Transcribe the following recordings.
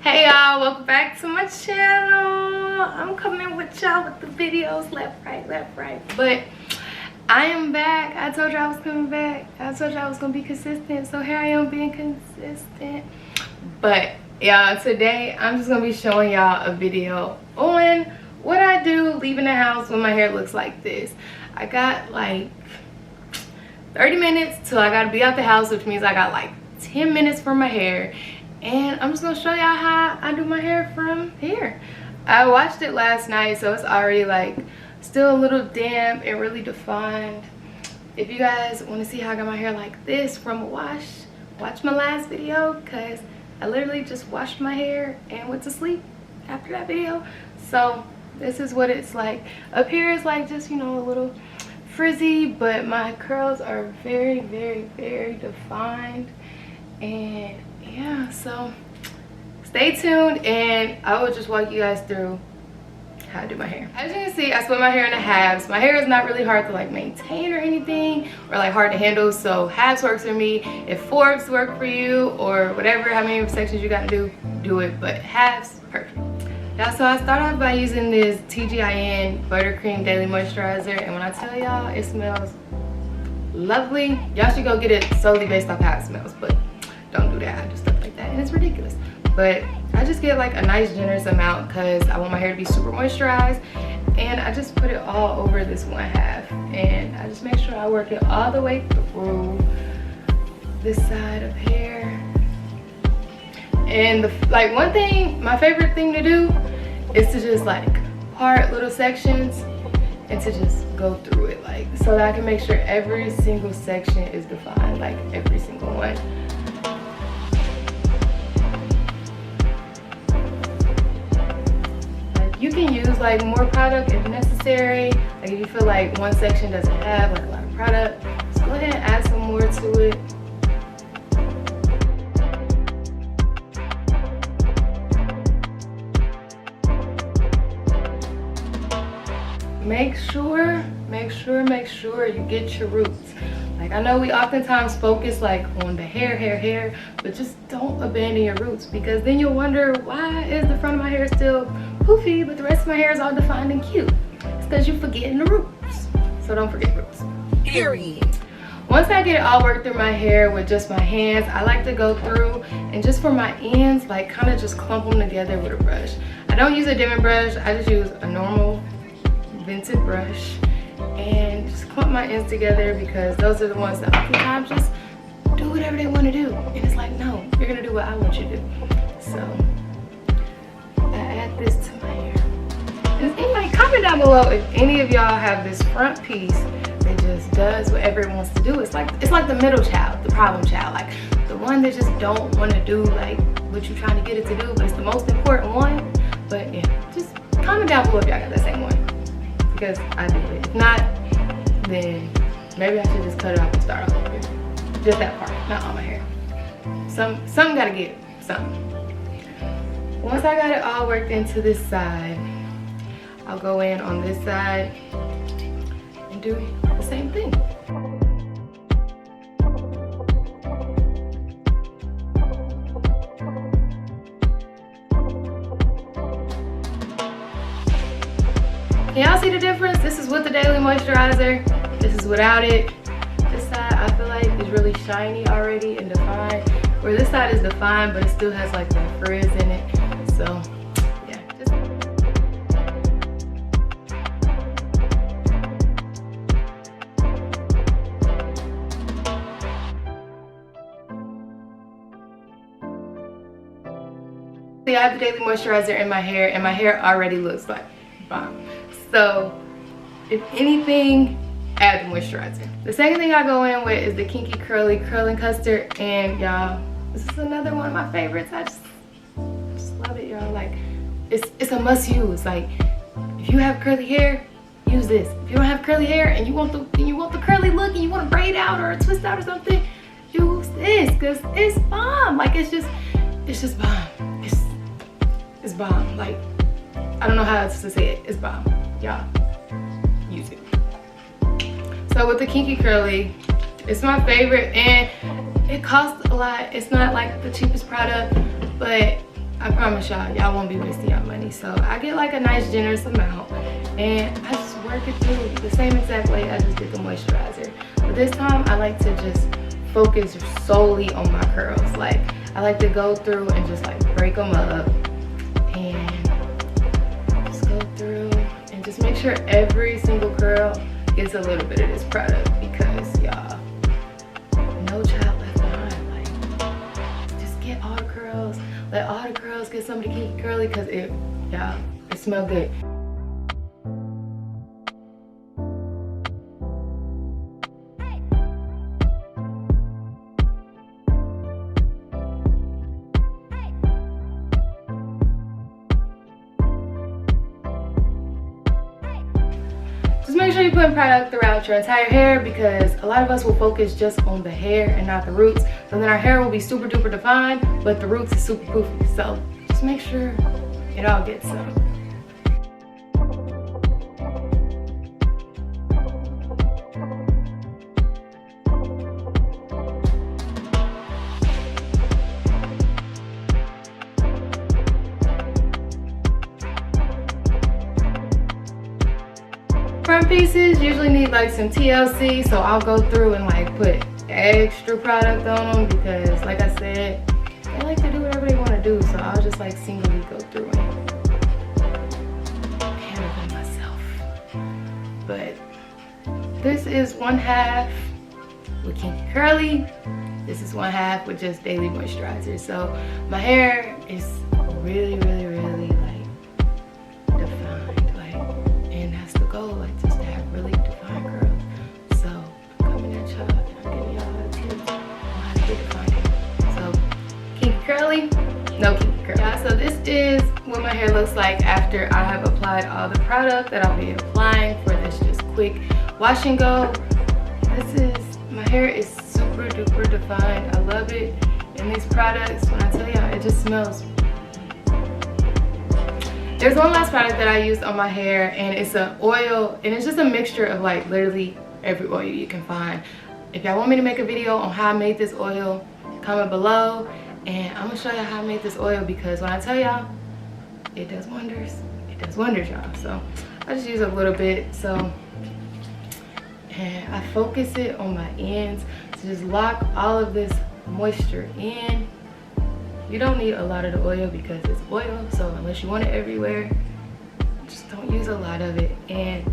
Hey y'all, welcome back to my channel. I'm coming with y'all with the videos left, right. But I am back. I told you I was coming back. I told you I was gonna be consistent. So here I am being consistent. But y'all, today I'm just gonna be showing y'all a video on what I do leaving the house when my hair looks like this. I got like 30 minutes till I gotta be out the house, which means I got like 10 minutes for my hair. And I'm just gonna show y'all how I do my hair from here. I washed it last night, so it's already like still a little damp and really defined. If you guys want to see how I got my hair like this from a wash, watch my last video, because I literally just washed my hair and went to sleep after that video. So this is what it's like. Up here is like just, you know, a little frizzy, but my curls are very defined. And yeah, so stay tuned and I will just walk you guys through how I do my hair. As you can see, I split my hair into halves. My hair is not really hard to like maintain or anything, or like hard to handle, so halves works for me. If fourths work for you, or whatever, how many sections you gotta do it, but halves, perfect. Yeah, so I start off by using this TGIN Buttercream Daily Moisturizer, and when I tell y'all it smells lovely, y'all should go get it solely based off how it smells, but don't do that. I do stuff like that and it's ridiculous. But I just get like a nice generous amount because I want my hair to be super moisturized, and I just put it all over this one half, and I just make sure I work it all the way through this side of hair. And like one thing, my favorite thing to do is to just like part little sections and to just go through it, like, so that I can make sure every single section is defined, like every single one. You can use like more product if necessary. Like if you feel like one section doesn't have like a lot of product, just go ahead and add some more to it. Make sure you get your roots. Like I know we oftentimes focus like on the hair, but just don't abandon your roots, because then you'll wonder, why is the front of my hair still poofy but the rest of my hair is all defined and cute? It's because you're forgetting the roots. So don't forget roots. Period. Once I get it all worked through my hair with just my hands, I like to go through and just for my ends, like kind of just clump them together with a brush. I don't use a diamond brush. I just use a normal vented brush and just clump my ends together, because those are the ones that oftentimes just do whatever they want to do, and it's like, no, you're gonna do what I want you to do. So I add this to my hair. And anybody, comment down below if any of y'all have this front piece that just does whatever it wants to do. It's like the middle child, the problem child, like the one that just don't want to do like what you're trying to get it to do, but it's the most important one. But yeah, just comment down below if y'all got the same one, because I do it. If not, then maybe I should just cut it off and start all over. Just that part, not all my hair. Some gotta get something. Once I got it all worked into this side, I'll go in on this side and do the same thing. Can y'all see the difference? This is with the Daily Moisturizer. This is without it. This side I feel like is really shiny already and defined, where this side is defined but it still has like that frizz in it. So yeah. See, I have the Daily Moisturizer in my hair, and my hair already looks like bomb. So if anything, add the moisturizer. The second thing I go in with is the Kinky Curling Custard, and y'all, this is another one of my favorites. I just love it, y'all. Like it's a must use. Like if you have curly hair, use this. If you don't have curly hair and you want the curly look and you want to braid out or twist out or something, use this, because it's bomb. Like it's just bomb. It's bomb. Like I don't know how else to say it. It's bomb. Y'all, use it. So with the Kinky Curly, it's my favorite, and it costs a lot. It's not like the cheapest product, but I promise y'all won't be wasting your money. So I get like a nice generous amount and I just work it through the same exact way I just did the moisturizer. But this time I like to just focus solely on my curls. Like I like to go through and just like break them up and just go through and just make sure every single curl gets a little bit of this product, because y'all, no child left behind. Like just get all the curls, let all the curls get some of the Kinky curly, because it smells good. Just make sure you put product throughout your entire hair, because a lot of us will focus just on the hair and not the roots. So then our hair will be super duper defined, but the roots is super poofy. So just make sure it all gets some. Front pieces usually need like some TLC, so I'll go through and like put extra product on them, because like I said, they like to do whatever they want to do, so I'll just like singly go through and handle them myself. But this is one half with Kinky Curly, this is one half with just daily moisturizer. So my hair is really like defined, like, and that's the goal, like just to have really defined curls. So I'm coming at y'all and I'm giving y'all tips on how to get defined hair. So Kinky Curly, no Kinky Curly. Yeah, so this is what my hair looks like after I have applied all the product that I'll be applying for this just quick wash and go. My hair is super duper defined. I love it. And these products, when I tell y'all, it just smells. There's one last product that I used on my hair, and it's an oil, and it's just a mixture of like literally every oil you can find. If y'all want me to make a video on how I made this oil, comment below, and I'm gonna show y'all how I made this oil, because when I tell y'all, it does wonders. It does wonders, y'all. So I just use a little bit. So, and I focus it on my ends to just lock all of this moisture in. You don't need a lot of the oil because it's oil, so unless you want it everywhere, just don't use a lot of it. And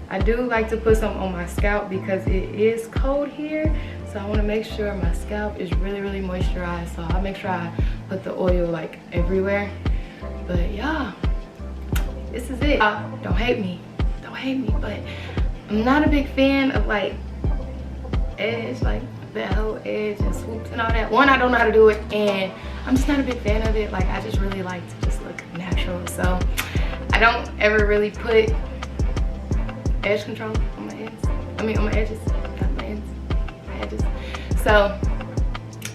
I do like to put some on my scalp because it is cold here, so I want to make sure my scalp is really moisturized. So I'll make sure I put the oil like everywhere. But yeah, this is it. Don't hate me, but I'm not a big fan of like edge, like that whole edge and swoops and all that. One, I don't know how to do it, and I'm just not a big fan of it. Like I just really like to just look natural, so I don't ever really put edge control on my ends. I mean on my edges, not my ends, my edges. So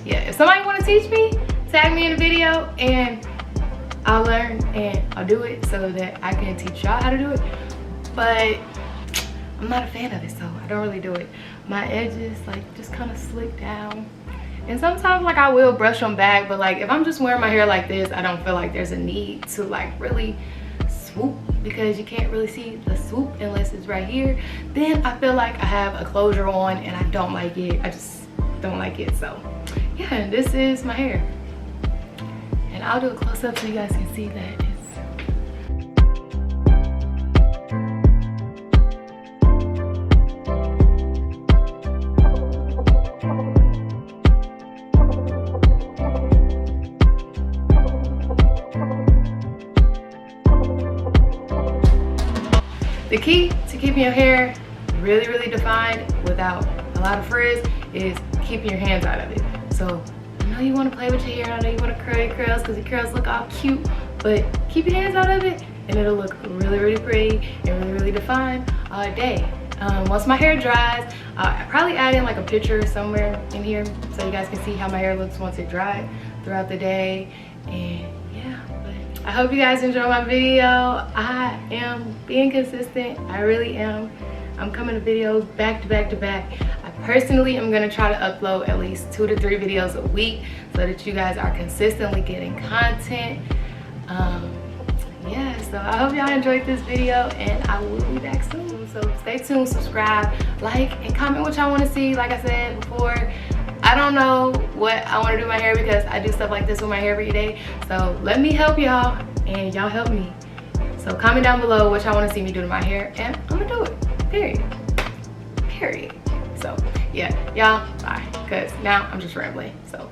yeah, if somebody want to teach me, tag me in a video and I'll learn and I'll do it so that I can teach y'all how to do it. But I'm not a fan of it, so I don't really do it. My edges like just kind of slick down, and sometimes like I will brush them back, but like if I'm just wearing my hair like this, I don't feel like there's a need to like really swoop, because you can't really see the swoop unless it's right here. Then I feel like I have a closure on and I don't like it. I just don't like it. So yeah, this is my hair, and I'll do a close-up so you guys can see that it's the key to keeping your hair really defined without a lot of frizz is keeping your hands out of it. So I know you want to play with your hair, I know you want to curl your curls because your curls look all cute, but keep your hands out of it and it'll look really pretty and really defined all day. Once my hair dries, I'll probably add in like a picture somewhere in here so you guys can see how my hair looks once it dries throughout the day. And yeah, but I hope you guys enjoy my video. I am being consistent, I really am. I'm coming to videos back to back. I personally am gonna try to upload at least 2 to 3 videos a week so that you guys are consistently getting content. Yeah, so I hope y'all enjoyed this video, and I will be back soon. So stay tuned, subscribe, like, and comment what y'all want to see. Like I said before, I don't know what I want to do with my hair because I do stuff like this with my hair every day. So let me help y'all, and y'all help me. So comment down below what y'all want to see me do to my hair, and I'm gonna do it. Period. So yeah, y'all, bye. Because now I'm just rambling. So